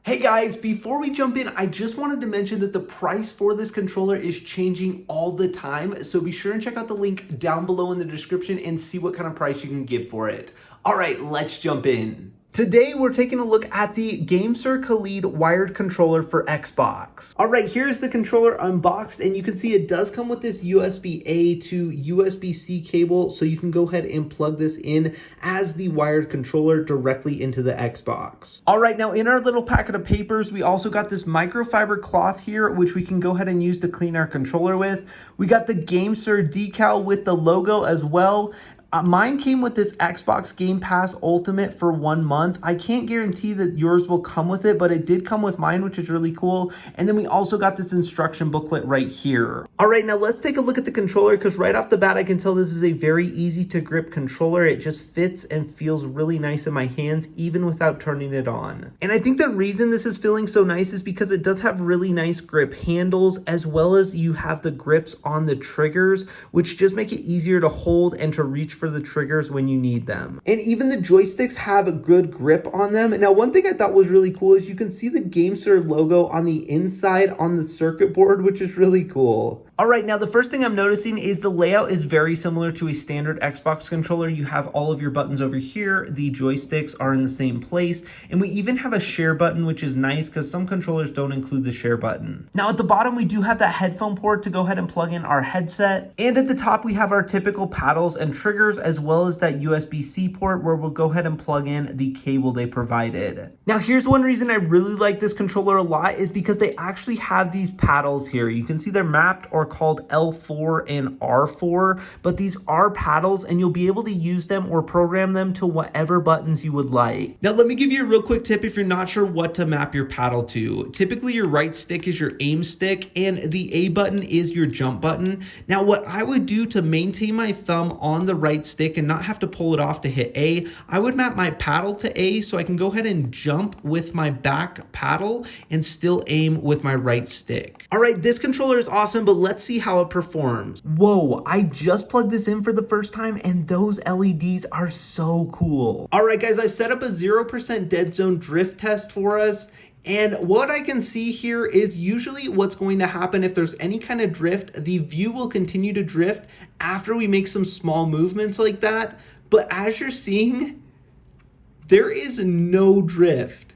Hey guys, before we jump in, I just wanted to mention that the price for this controller is changing all the time. So be sure and check out the link down below in the description and see what kind of price you can get for it. All right, let's jump in. Today, we're taking a look at the GameSir Kaleid wired controller for Xbox. All right, here's the controller unboxed, and you can see it does come with this USB-A to USB-C cable, so you can go ahead and plug this in as the wired controller directly into the Xbox. All right, now in our little packet of papers, we also got this microfiber cloth here, which we can go ahead and use to clean our controller with. We got the GameSir decal with the logo as well. Mine came with this Xbox Game Pass Ultimate for 1 month. I can't guarantee that yours will come with it, but it did come with mine, which is really cool. And then we also got this instruction booklet right here. All right, now let's take a look at the controller, because right off the bat, I can tell this is a very easy to grip controller. It just fits and feels really nice in my hands, even without turning it on. And I think the reason this is feeling so nice is because it does have really nice grip handles, as well as you have the grips on the triggers, which just make it easier to hold and to reach for the triggers when you need them. And even the joysticks have a good grip on them. Now, one thing I thought was really cool is you can see the GameSir logo on the inside on the circuit board, which is really cool. All right, now the first thing I'm noticing is the layout is very similar to a standard Xbox controller. You have all of your buttons over here, the joysticks are in the same place, and we even have a share button, which is nice because some controllers don't include the share button. Now at the bottom, we do have that headphone port to go ahead and plug in our headset, and at the top, we have our typical paddles and triggers, as well as that USB-C port where we'll go ahead and plug in the cable they provided. Now here's one reason I really like this controller a lot is because they actually have these paddles here. You can see they're mapped or called L4 and R4, but these are paddles and you'll be able to use them or program them to whatever buttons you would like. Now let me give you a real quick tip if you're not sure what to map your paddle to. Typically your right stick is your aim stick and the A button is your jump button. Now what I would do to maintain my thumb on the right stick and not have to pull it off to hit A, I would map my paddle to A so I can go ahead and jump with my back paddle and still aim with my right stick. All right, this controller is awesome, but let's see how it performs. Whoa, I just plugged this in for the first time and those LEDs are so cool. All right, guys, I've set up a 0% dead zone drift test for us. And what I can see here is usually what's going to happen if there's any kind of drift, the view will continue to drift after we make some small movements like that. But as you're seeing, there is no drift.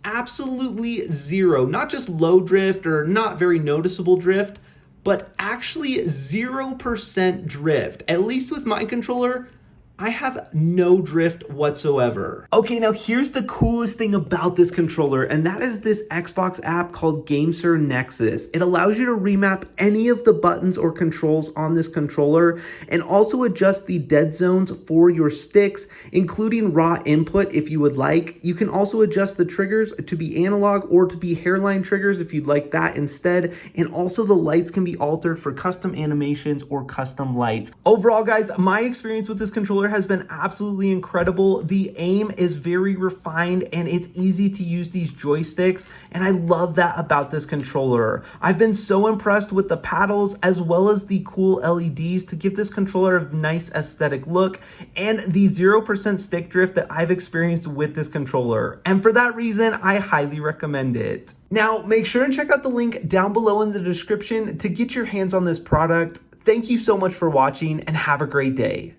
Absolutely zero. Not just low drift or not very noticeable drift, but actually 0% drift. At least with my controller, I have no drift whatsoever. Okay, now here's the coolest thing about this controller, and that is this Xbox app called GameSir Nexus. It allows you to remap any of the buttons or controls on this controller and also adjust the dead zones for your sticks, including raw input if you would like. You can also adjust the triggers to be analog or to be hairline triggers if you'd like that instead, and also the lights can be altered for custom animations or custom lights. Overall, guys, my experience with this controller has been absolutely incredible. The aim is very refined and it's easy to use these joysticks, and I love that about this controller. I've been so impressed with the paddles as well as the cool LEDs to give this controller a nice aesthetic look, and the 0% stick drift that I've experienced with this controller. And for that reason, I highly recommend it. Now, make sure and check out the link down below in the description to get your hands on this product. Thank you so much for watching and have a great day.